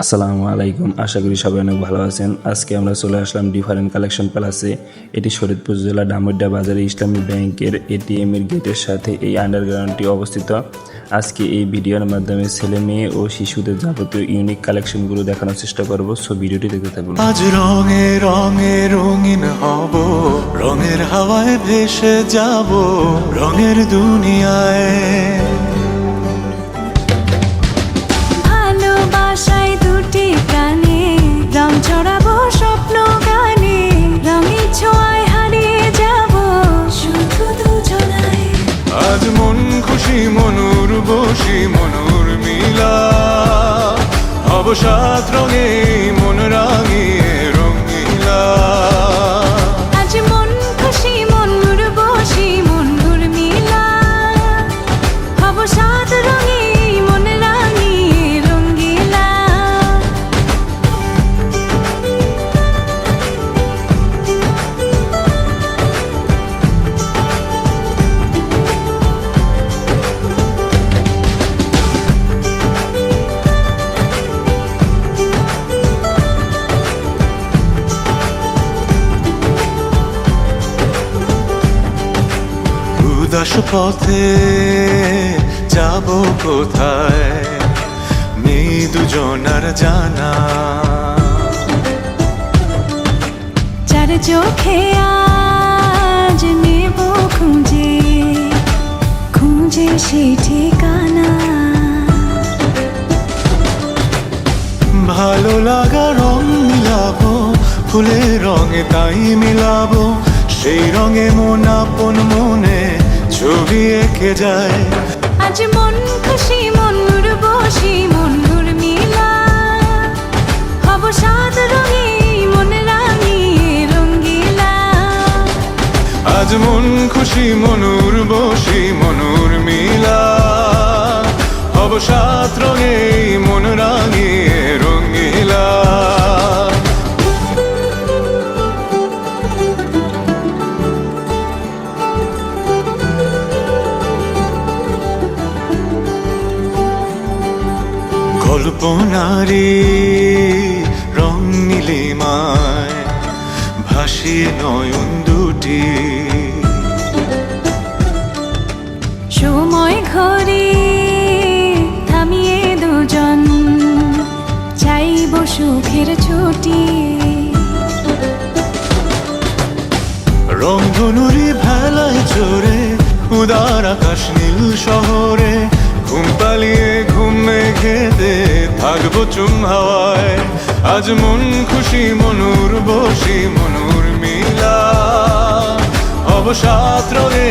আসসালামু আলাইকুম, আশা করি সবাই অনেক ভালো আছেন। আজকে আমরা চলে আসলাম ডিফারেন্ট কালেকশন প্লাসে। এটি শরীয়তপুর জেলা ডামুড্যা বাজারে ইসলামী ব্যাংকের এটিএম এর গেটের সাথে এই আন্ডারগ্রাউন্ডটি অবস্থিত। আজকে এই ভিডিওর মাধ্যমে ছেলে মেয়ে ও শিশুদের যাবতীয় ইউনিক কালেকশনগুলো দেখানোর চেষ্টা করব। সো ভিডিওটি দেখতে থাকুন। আজ রঙে রঙে রঙিন হব, রঙের হাওয়ায় ভেসে যাব, রঙের দুনিয়ায়। ভালোবাসায় দুটি প্রাণে রং ছড়াবো স্বপ্ন গানে, রঙের ছোঁয়ায় হারিয়ে যাব শুধু দুজনায়। আজ মন খুশি মনুর বসি মনুর মিলা, হব সাত রঙে মন রাঙিয়ে রঙিলা। আজ মন খুশি মনুর বসি মনুর মিলা, হব সাত রঙে মন রাঙিয়ে রঙ্গিলা। উদাস পথে যাব কোথায়, নেই দুজনার জানা। চার চোখে আজ নেব খুঁজে খুঁজে সেই ঠিকানা। ভালো লাগা রং মিলাবো, ফুলের রঙে তাই মিলাবো, সেই রঙে মন আপন মনে ছবি এঁকে যায়। আজ মন খুশি মনুর বসি মনুর মিলা, হব সাত রঙে মন রাঙিয়ে রঙ্গিলা। আজ মন খুশি মনুর বসি মনুর মিলা, হব সাত রঙে মন রাঙিয়ে রঙিলা। কল্পনারি রং নীলিমায় ভাসিয়ে নয়ন দুটি, সময় ঘরে থামিয়ে দুজন চাইব সুখের ছুটি। রংধনুরি ভেলায় চড়ে উদার আকাশ নীল শহরে, ঘুম পালিয়ে ঘুম মেঘেতে থাকবো চুম হাওয়ায়। আজ মন খুশি মনুর বসি মনুর মিলা, হব সাত রঙে